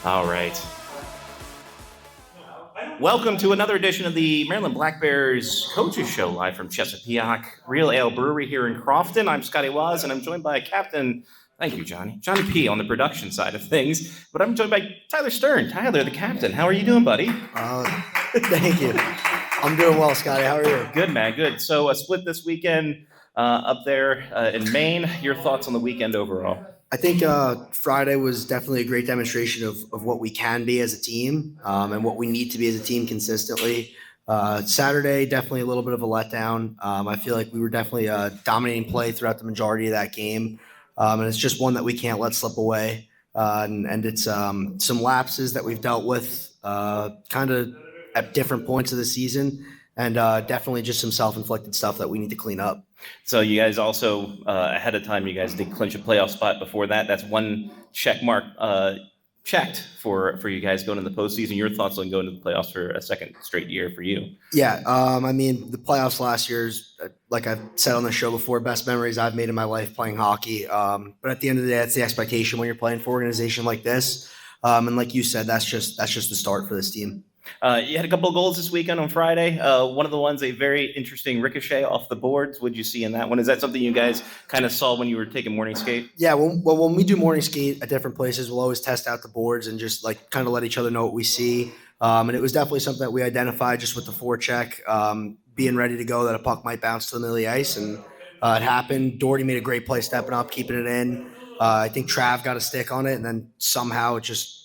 All right. Welcome to another edition of the Maryland Black Bears Coaches Show, live from Chesepiooc Real Ale Brewery here in Crofton. I'm Scotty Waz, and I'm joined by Captain, thank you, Johnny P on the production side of things. But I'm joined by Tyler Stern. Tyler, the captain. How are you doing, buddy? Thank you. I'm doing well, Scotty. How are you? Good, man. Good. So a split this weekend up there in Maine. Your thoughts on the weekend overall? I think Friday was definitely a great demonstration of what we can be as a team and what we need to be as a team consistently. Saturday, definitely a little bit of a letdown. I feel like we were definitely dominating play throughout the majority of that game. And it's just one that we can't let slip away. And it's some lapses that we've dealt with kind of at different points of the season. And definitely just some self-inflicted stuff that we need to clean up. So you guys also, ahead of time, you guys did clinch a playoff spot before that. That's one check mark checked for you guys going into the postseason. Your thoughts on going to the playoffs for a second straight year for you? Yeah, I mean, the playoffs last year's, like I've said on the show before, best memories I've made in my life playing hockey. But at the end of the day, that's the expectation when you're playing for an organization like this. And like you said, that's just the start for this team. You had a couple of goals this weekend on Friday. One of the ones, a very interesting ricochet off the boards. What'd you see in that one? Is that something you guys kind of saw when you were taking morning skate? Yeah, well, when we do morning skate at different places, we'll always test out the boards and just like kind of let each other know what we see. And it was definitely something that we identified just with the forecheck, being ready to go that a puck might bounce to the middle of the ice. And it happened. Doherty made a great play stepping up, keeping it in. I think Trav got a stick on it, and then somehow it just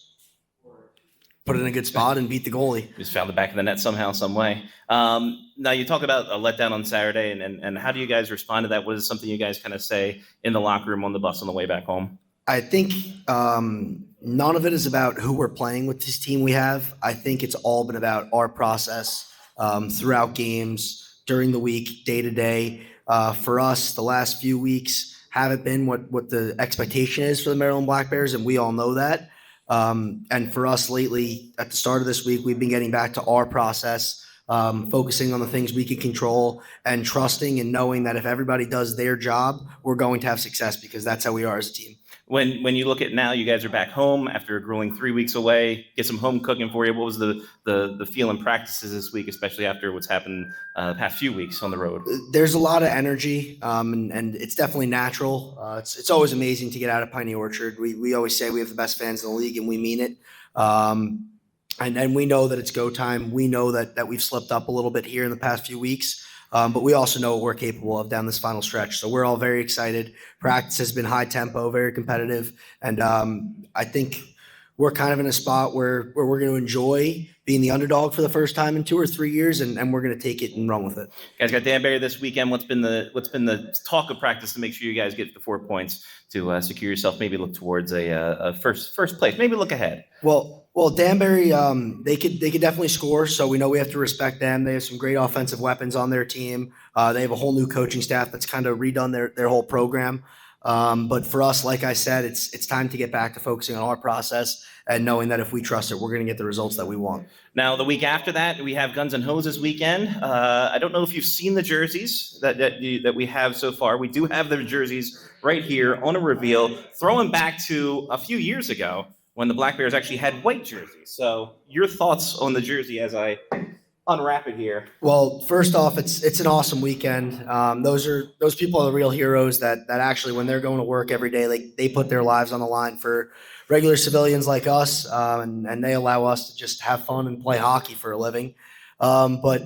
put it in a good spot and beat the goalie. Just found the back of the net somehow, some way. Now you talk about a letdown on Saturday, and how do you guys respond to that? What is something you guys kind of say in the locker room on the bus on the way back home? I think none of it is about who we're playing with this team we have. I think it's all been about our process throughout games, during the week, day to day. For us, the last few weeks haven't been what the expectation is for the Maryland Black Bears, and we all know that. And for us lately, at the start of this week, we've been getting back to our process, focusing on the things we can control and trusting and knowing that if everybody does their job, we're going to have success because that's how we are as a team. When you look at now, you guys are back home after a grueling 3 weeks away. Get some home cooking for you. What was the feel in practices this week, especially after what's happened the past few weeks on the road? There's a lot of energy, and it's definitely natural. It's always amazing to get out of Piney Orchard. We always say we have the best fans in the league, and we mean it. And we know that it's go time. We know that we've slipped up a little bit here in the past few weeks. But we also know what we're capable of down this final stretch. So we're all very excited. Practice has been high tempo, very competitive. And I think we're kind of in a spot where we're going to enjoy being the underdog for the first time in 2 or 3 years, and we're going to take it and run with it. You guys got Danbury this weekend. What's been the talk of practice to make sure you guys get the 4 points to secure yourself? Maybe look towards a first place. Maybe look ahead. Well, Danbury, they could definitely score. So we know we have to respect them. They have some great offensive weapons on their team. They have a whole new coaching staff that's kind of redone their whole program. But for us, like I said, it's time to get back to focusing on our process and knowing that if we trust it, we're going to get the results that we want. Now, the week after that, we have Guns N' Hoses weekend. I don't know if you've seen the jerseys that we have so far. We do have the jerseys right here on a reveal, throwing back to a few years ago when the Black Bears actually had white jerseys. So your thoughts on the jersey as I unwrap it here? Well, first off, it's an awesome weekend. Those people are the real heroes that actually, when they're going to work every day, they put their lives on the line for regular civilians like us, and they allow us to just have fun and play hockey for a living. But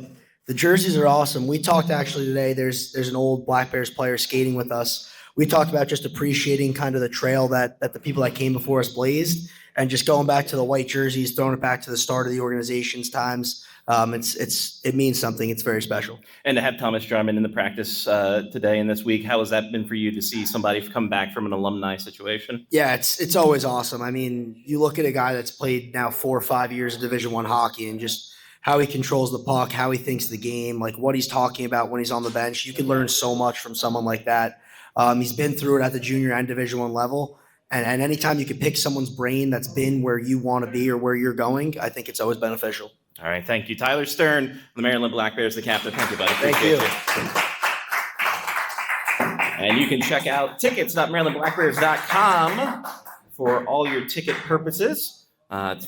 the jerseys are awesome. We talked actually today. There's an old Black Bears player skating with us. We talked about just appreciating kind of the trail that the people that came before us blazed, and just going back to the white jerseys, throwing it back to the start of the organization's times. It means something. It's very special. And to have Thomas Jarman in the practice today and this week, how has that been for you to see somebody come back from an alumni situation? Yeah, it's always awesome. I mean, you look at a guy that's played now 4 or 5 years of Division I hockey and just how he controls the puck, how he thinks the game, like what he's talking about when he's on the bench. You can learn so much from someone like that. He's been through it at the junior and Division I level. And anytime you can pick someone's brain that's been where you want to be or where you're going, I think it's always beneficial. All right. Thank you. Tyler Stern, the Maryland Black Bears, the captain. Thank you, buddy. Thank you. And you can check out tickets.marylandblackbears.com for all your ticket purposes.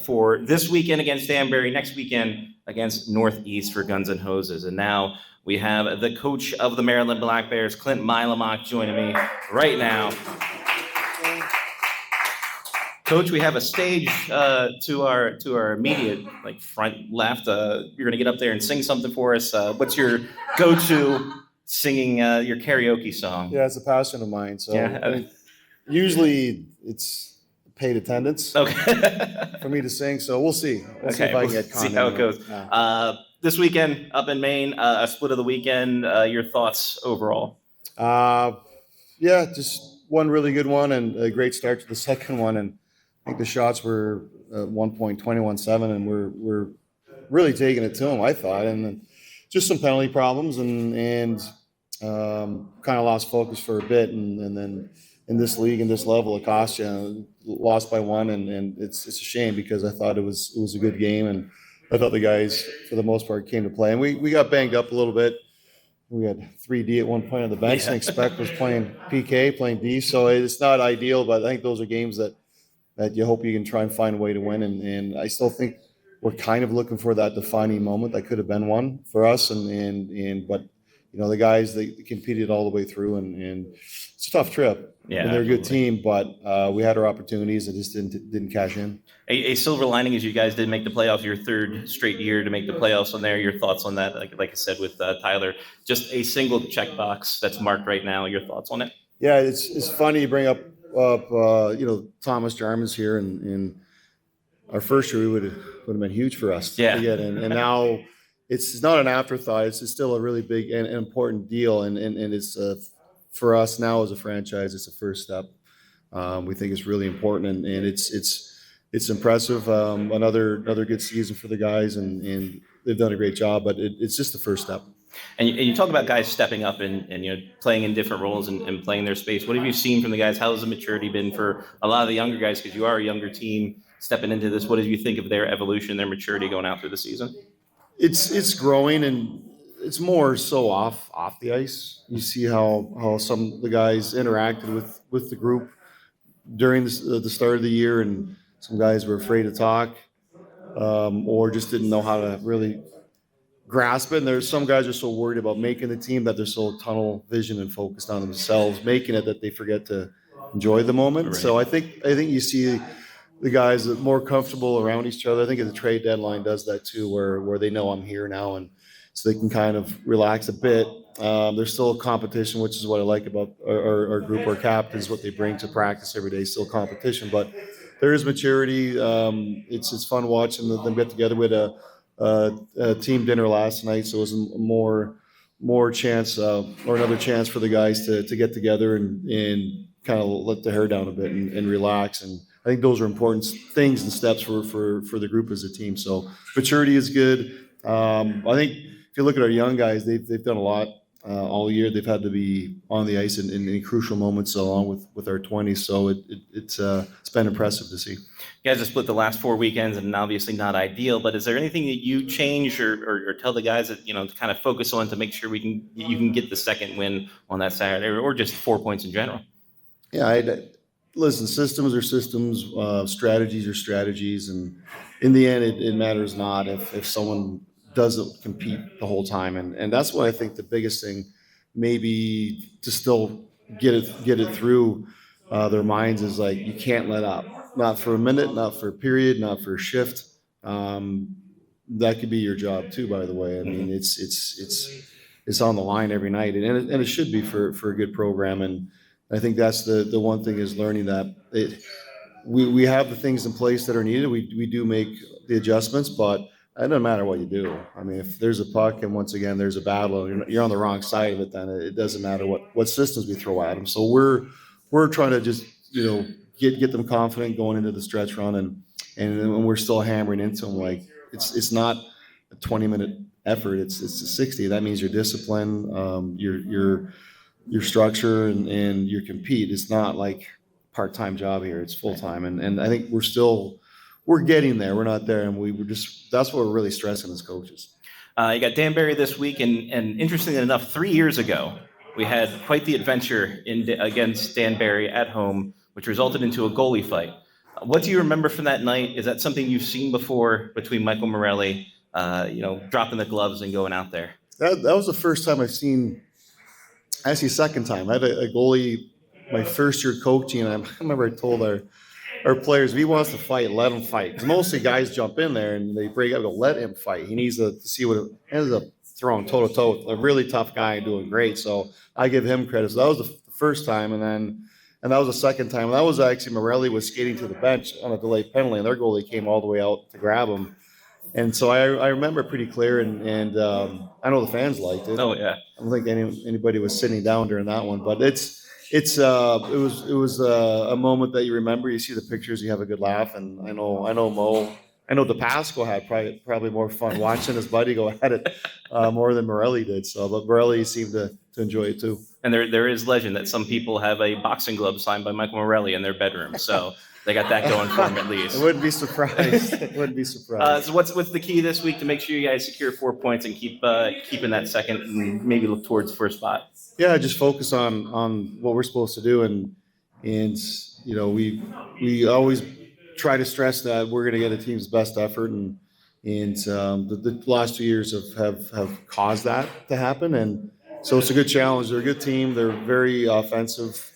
for this weekend against Danbury, next weekend against Northeast for Guns and Hoses. And now we have the coach of the Maryland Black Bears, Clinton Mylymok, joining me right now. Coach, we have a stage to our immediate front left. You're gonna get up there and sing something for us. What's your go-to singing your karaoke song? Yeah, it's a passion of mine. So Yeah. I mean, usually it's paid attendance Okay. for me to sing. So we'll see. We'll see if I can get see how it goes. Yeah. This weekend up in Maine, a split of the weekend. Your thoughts overall? Yeah, just one really good one and a great start to the second one. And I think the shots were 1.21.7, and we're really taking it to them, I thought. And then just some penalty problems and kind of lost focus for a bit. And then in this league, in this level, it cost you. Lost by one, and it's a shame because I thought it was a good game, and I thought the guys for the most part came to play. And we got banged up a little bit. We had 3D at one point on the bench. I think Speck was playing PK, playing D, so it's not ideal. But I think those are games that you hope you can try and find a way to win. And I still think we're kind of looking for that defining moment that could have been one for us. But you know, the guys, they competed all the way through, and it's a tough trip. Yeah, and they're a good team, but we had our opportunities and just didn't cash in. A silver lining is you guys did make the playoffs, your third straight year to make the playoffs on there. Your thoughts on that? Like I said with Tyler, just a single checkbox that's marked right now. Your thoughts on it? Yeah, it's funny you bring up you know, Thomas Jarman's here, and our first year would have been huge for us Yeah. to get in, and now it's not an afterthought. It's still a really big and important deal, and it's for us now as a franchise, it's a first step. We think it's really important, and it's impressive. Another good season for the guys, and they've done a great job. But it's just the first step. And you talk about guys stepping up and you know, playing in different roles and playing their space. What have you seen from the guys? How has the maturity been for a lot of the younger guys? Because you are a younger team stepping into this. What do you think of their evolution, their maturity going out through the season? It's growing, and it's more so off the ice. You see how some of the guys interacted with the group during the start of the year, and some guys were afraid to talk, or just didn't know how to really grasp it. And there's some guys are so worried about making the team that they're so tunnel vision and focused on themselves making it that they forget to enjoy the moment. Right. So I think you see the guys that are more comfortable around each other. I think the trade deadline does that too, where they know I'm here now, and so they can kind of relax a bit. There's still a competition, which is what I like about our group. Our captains, what they bring to practice every day, still competition, but there is maturity. It's fun watching them get together. We had a team dinner last night, so it was more chance or another chance for the guys to get together and kind of let the hair down a bit and relax. And I think those are important things and steps for the group as a team. So maturity is good. I think if you look at our young guys, they've done a lot all year. They've had to be on the ice in crucial moments along with our 20s. So it's been impressive to see. You guys have split the last 4 weekends, and obviously not ideal. But is there anything that you change or tell the guys that you know to kind of focus on to make sure you can get the second win on that Saturday, or just 4 points in general? Yeah, listen, systems are systems, strategies are strategies, and in the end, it matters not if someone doesn't compete the whole time, and that's what I think the biggest thing, maybe to still get it through their minds is like you can't let up, not for a minute, not for a period, not for a shift. That could be your job too, by the way. I mean, it's on the line every night, and it should be for a good program. And I think that's the one thing is learning that we have the things in place that are needed. We do make the adjustments, but it doesn't matter what you do. I mean, if there's a puck and once again there's a battle, you're on the wrong side of it, then it doesn't matter what systems we throw at them. So we're trying to just get them confident going into the stretch run, and we're still hammering into them like it's not a 20-minute effort. It's a 60. That means your discipline, your structure, and your compete. It's not like part-time job here. It's full-time, and I think we're getting there. We're not there, and that's what we're really stressing as coaches. You got Danbury this week, and interestingly enough, 3 years ago, we had quite the adventure against Danbury at home, which resulted into a goalie fight. What do you remember from that night? Is that something you've seen before between Michael Morelli, dropping the gloves and going out there? That was the first time I've seen, actually second time. I had a goalie my first year coaching, and I remember I told our players, if he wants to fight, let him fight. 'Cause mostly guys jump in there and they break up, go, let him fight. He needs to see what it ends up throwing toe to toe with a really tough guy and doing great. So I give him credit. So that was the first time, and that was the second time. And that was actually Morelli was skating to the bench on a delayed penalty, and their goalie came all the way out to grab him. And so I remember pretty clear, and I know the fans liked it. Oh yeah. I don't think anybody was sitting down during that one, but it was a moment that you remember. You see the pictures, you have a good laugh, and I know DePasco had probably more fun watching his buddy go at it more than Morelli did. So, but Morelli seemed to enjoy it too. And there is legend that some people have a boxing glove signed by Michael Morelli in their bedroom. So they got that going for them at least. I wouldn't be surprised. Wouldn't be surprised. So what's the key this week to make sure you guys secure 4 points and keeping that second and maybe look towards first spot? Yeah, just focus on what we're supposed to do, and we always try to stress that we're going to get a team's best effort, and the last 2 years have caused that to happen, and so it's a good challenge. They're a good team. They're very offensive.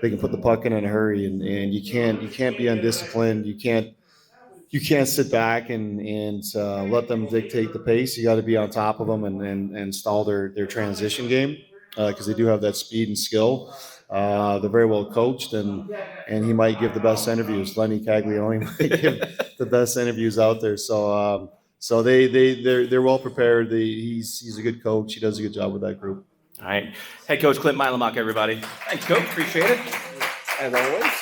They can put the puck in a hurry, and you can't be undisciplined. You can't sit back and let them dictate the pace. You got to be on top of them and stall their transition game because they do have that speed and skill. They're very well coached, and he might give the best interviews. Lenny Caglione might give the best interviews out there. So they're well prepared. He's a good coach. He does a good job with that group. All right. Head coach Clinton Mylymok, everybody. Thanks, coach. Appreciate it. As always.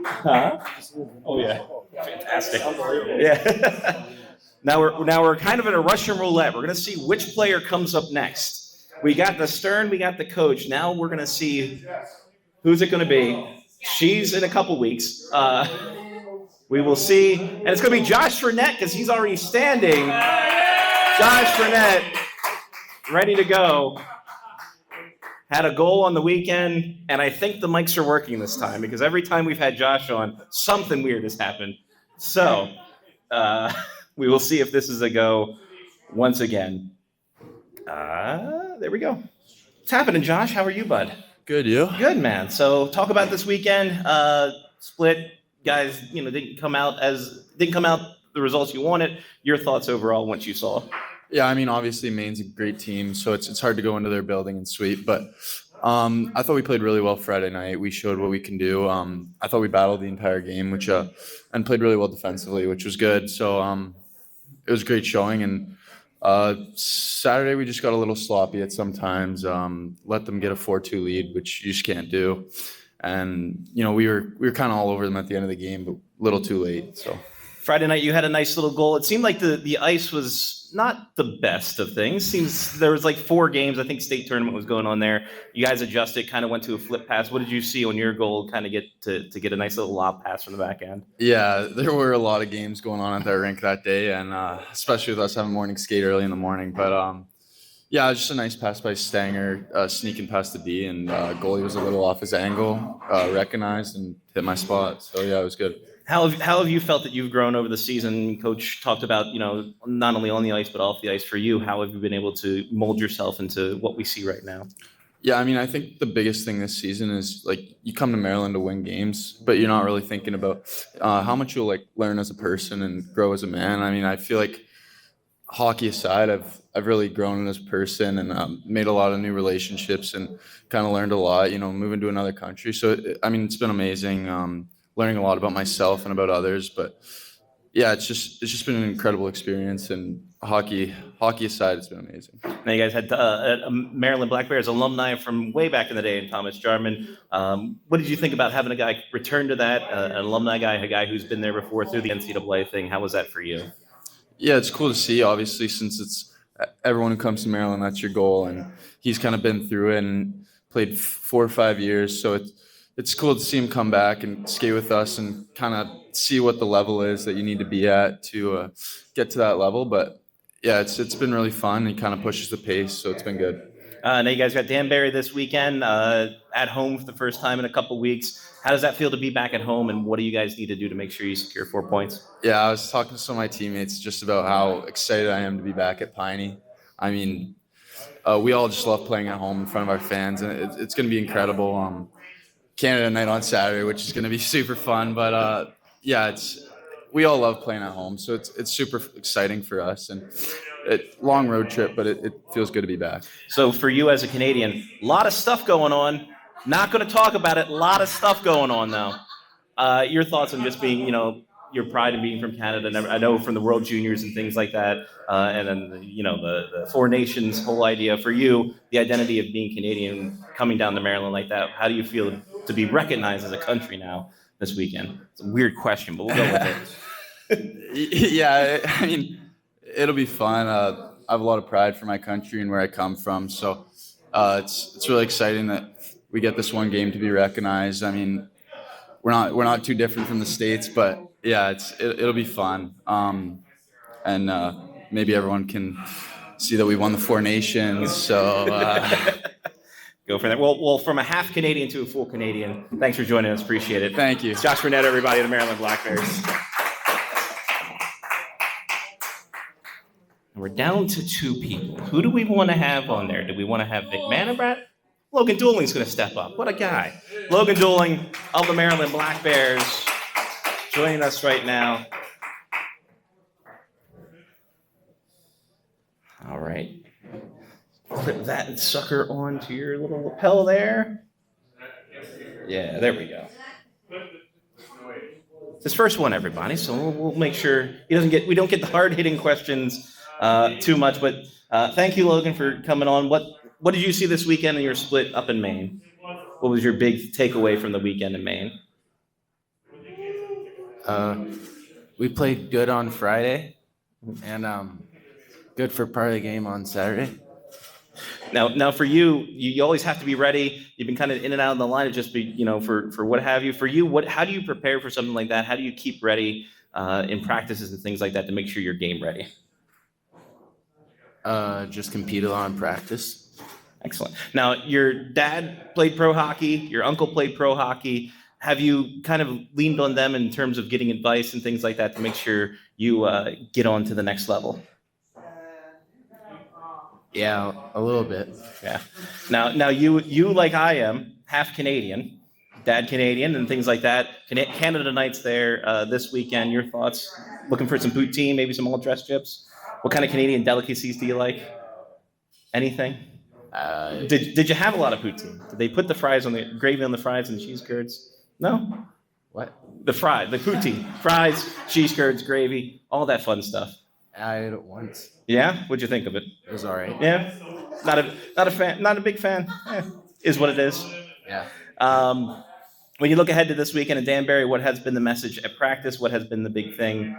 Huh? Oh yeah. Fantastic. Yeah. Now we're kind of in a Russian roulette. We're gonna see which player comes up next. We got the Stern, we got the coach. Now we're gonna see who's it gonna be. She's in a couple weeks. We will see, and it's gonna be Josh Frenette because he's already standing. Josh Frenette, ready to go. Had a goal on the weekend, and I think the mics are working this time because every time we've had Josh on, something weird has happened. So we will see if this is a go once again. There we go. What's happening, Josh? How are you, bud? Good, you? Good, man. So talk about this weekend. Split, guys. Didn't come out the results you wanted. Your thoughts overall once you saw. Yeah, I mean, obviously Maine's a great team, so it's hard to go into their building and sweep. But I thought we played really well Friday night. We showed what we can do. I thought we battled the entire game, and played really well defensively, which was good. So it was a great showing. And Saturday we just got a little sloppy at some times. Let them get a 4-2 lead, which you just can't do. And we were kind of all over them at the end of the game, but a little too late. So Friday night you had a nice little goal. It seemed like the ice was not the best of things. Seems there was like 4 games. I think state tournament was going on there. You guys adjusted, kind of went to a flip pass. What did you see on your goal? Kind of get to get a nice little lob pass from the back end. Yeah, there were a lot of games going on at that rink that day, and especially with us having morning skate early in the morning. But yeah, it was just a nice pass by Stanger, sneaking past the D, and goalie was a little off his angle, recognized and hit my spot. So yeah, it was good. How have you felt that you've grown over the season? Coach talked about, not only on the ice, but off the ice for you. How have you been able to mold yourself into what we see right now? Yeah, I mean, I think the biggest thing this season is, you come to Maryland to win games, but you're not really thinking about how much you'll, learn as a person and grow as a man. I mean, I feel like hockey aside, I've really grown as a person and made a lot of new relationships and kind of learned a lot, moving to another country. So, it's been amazing. Learning a lot about myself and about others, but yeah, it's just been an incredible experience. And hockey aside, it's been amazing. Now you guys had Maryland Black Bears alumni from way back in the day, in Thomas Jarman. What did you think about having a guy return to that, an alumni guy, a guy who's been there before through the NCAA thing? How was that for you? Yeah, it's cool to see. Obviously, since it's everyone who comes to Maryland, that's your goal, and he's kind of been through it and played 4 or 5 years, so it's cool to see him come back and skate with us and kind of see what the level is that you need to be at to get to that level. But yeah, it's been really fun. He kind of pushes the pace, so it's been good. Now you guys got Danbury this weekend at home for the first time in a couple weeks. How does that feel to be back at home, and what do you guys need to do to make sure you secure 4 points? Yeah, I was talking to some of my teammates just about how excited I am to be back at Piney. I mean, we all just love playing at home in front of our fans, and it's going to be incredible. Canada night on Saturday, which is going to be super fun. But yeah, we all love playing at home, so it's super exciting for us. And long road trip, but it feels good to be back. So for you as a Canadian, a lot of stuff going on. Not going to talk about it. A lot of stuff going on though. Your thoughts on just being, your pride in being from Canada. I know from the World Juniors and things like that, and then the Four Nations whole idea for you, the identity of being Canadian, coming down to Maryland like that. How do you feel to be recognized as a country now this weekend? It's a weird question, but we'll go with it. Yeah, I mean, it'll be fun. I have a lot of pride for my country and where I come from, so it's really exciting that we get this one game to be recognized. I mean, we're not too different from the States, but yeah, it'll be fun. And maybe everyone can see that we won the Four Nations. So go for that. Well, from a half Canadian to a full Canadian, thanks for joining us. Appreciate it. Thank you. It's Josh Frenette, everybody, of the Maryland Black Bears. We're down to 2 people. Who do we want to have on there? Do we want to have Victor Mannebratt? Logan Deuling's going to step up. What a guy. Logan Deuling of the Maryland Black Bears joining us right now. All right. Clip that sucker onto your little lapel there. Yeah, there we go. It's his first one, everybody, so we'll make sure we don't get the hard-hitting questions too much, but thank you, Logan, for coming on. What did you see this weekend in your split up in Maine? What was your big takeaway from the weekend in Maine? We played good on Friday, and good for part of the game on Saturday. Now for you always have to be ready. You've been kind of in and out of the line of just be, for what have you. For you, how do you prepare for something like that? How do you keep ready in practices and things like that to make sure you're game ready? Just compete a lot in practice. Excellent. Now, your dad played pro hockey. Your uncle played pro hockey. Have you kind of leaned on them in terms of getting advice and things like that to make sure you get on to the next level? Yeah, a little bit. Yeah. Now you like I am, half Canadian, dad Canadian, and things like that. Canada night's there this weekend. Your thoughts? Looking for some poutine, maybe some all-dressed chips? What kind of Canadian delicacies do you like? Anything? Did you have a lot of poutine? Did they put the gravy on the fries and the cheese curds? No? What? The poutine. Fries, cheese curds, gravy, all that fun stuff. I ate it once. Yeah? What'd you think of it? It was all right. Yeah? Not a fan, not a big fan. Is what it is. Yeah. When you look ahead to this weekend in Danbury, what has been the message at practice? What has been the big thing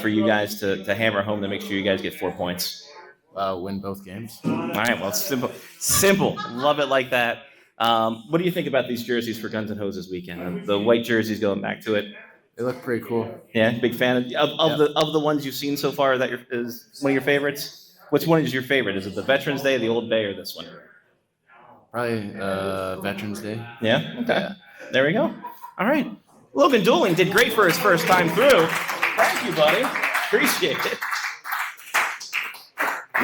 for you guys to hammer home to make sure you guys get 4 points? Win both games. All right, well, simple. Love it like that. What do you think about these jerseys for Guns and Hoses weekend? The white jerseys going back to it. They look pretty cool. Yeah, big fan of the ones you've seen so far. That is one of your favorites. Which one is your favorite? Is it the Veterans Day, the Old Bay, or this one? Probably Veterans Day. Yeah. Okay. Yeah. There we go. All right. Logan Deuling did great for his first time through. Thank you, buddy. Appreciate it.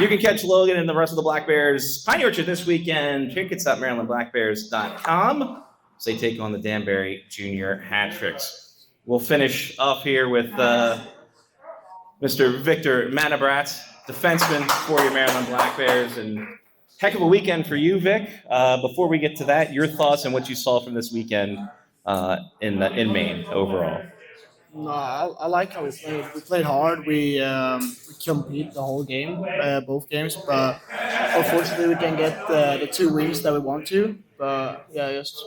You can catch Logan and the rest of the Black Bears Piney Orchard this weekend. Tickets.marylandblackbears.com as they take on the Danbury Junior Hat Tricks. We'll finish off here with Mr. Victor Mannebratt, defenseman for your Maryland Black Bears. And heck of a weekend for you, Vic. Before we get to that, your thoughts on what you saw from this weekend in Maine overall. No, I like how we played. We played hard. We compete the whole game, both games. But unfortunately, we didn't get the 2 wins that we want to. But yeah, just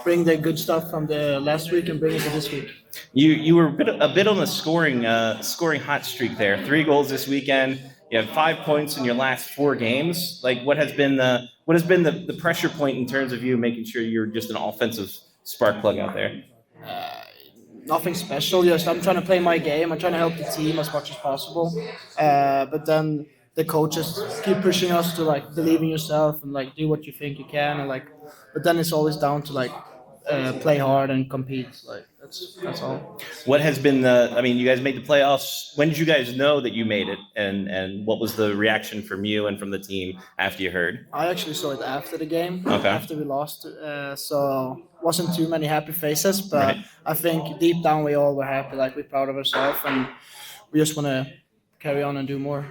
bring the good stuff from the last week and bring it to this week. You were a bit on the scoring hot streak there. 3 goals this weekend. You have 5 points in your last 4 games. Like, what has been the pressure point in terms of you making sure you're just an offensive spark plug out there? Nothing special. Just I'm trying to play my game. I'm trying to help the team as much as possible. But then the coaches keep pushing us to like believe in yourself and like do what you think you can, and like, but then it's always down to like play hard and compete. Like that's all. What has been the? I mean, you guys made the playoffs. When did you guys know that you made it, and what was the reaction from you and from the team after you heard? I actually saw it after the game, Okay. after we lost, so wasn't too many happy faces, but Right. I think deep down we all were happy, like we're proud of ourselves, and we just want to carry on and do more.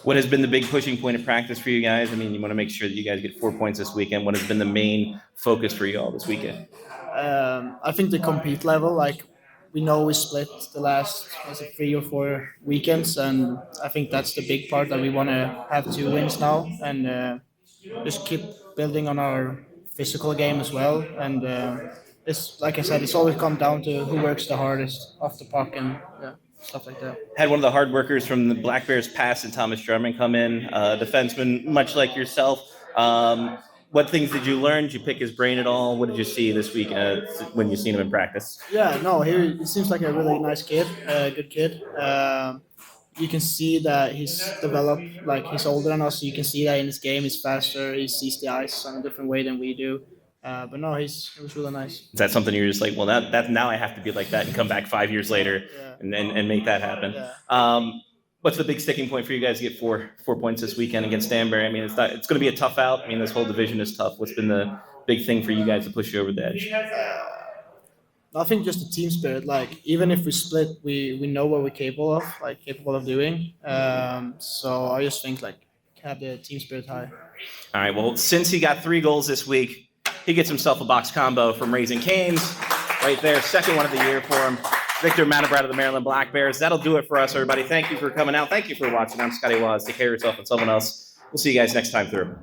What has been the big pushing point of practice for you guys? I mean, you want to make sure that you guys get 4 points this weekend. What has been the main focus for you all this weekend? I think the compete level, like we know we split the last 3 or 4 weekends, and I think that's the big part that we want to have 2 wins now, and just keep building on our physical game as well. And it's like I said, it's always come down to who works the hardest off the puck and stuff like that. Had one of the hard workers from the Black Bears past and Thomas Drummond come in, defenseman, much like yourself. What things did you learn? Did you pick his brain at all? What did you see this week when you seen him in practice? Yeah, no, he seems like a really nice kid, good kid. You can see that he's developed, like he's older than us, so you can see that in his game, he's faster, he sees the ice in a different way than we do. But no, it was really nice. Is that something you're just like, well, that now I have to be like that and come back 5 years later and make that happen? Yeah. What's the big sticking point for you guys to get four points this weekend against Danbury? I mean, it's going to be a tough out. I mean, this whole division is tough. What's been the big thing for you guys to push you over the edge? I think just the team spirit. Like even if we split, we know what we're capable of doing. So I just think like have the team spirit high. All right. Well, since he got 3 goals this week, he gets himself a box combo from Raising Cane's right there. Second one of the year for him. Victor Mannebratt of the Maryland Black Bears. That'll do it for us, everybody. Thank you for coming out. Thank you for watching. I'm Scotty Waz. Take care of yourself and someone else. We'll see you guys next time through.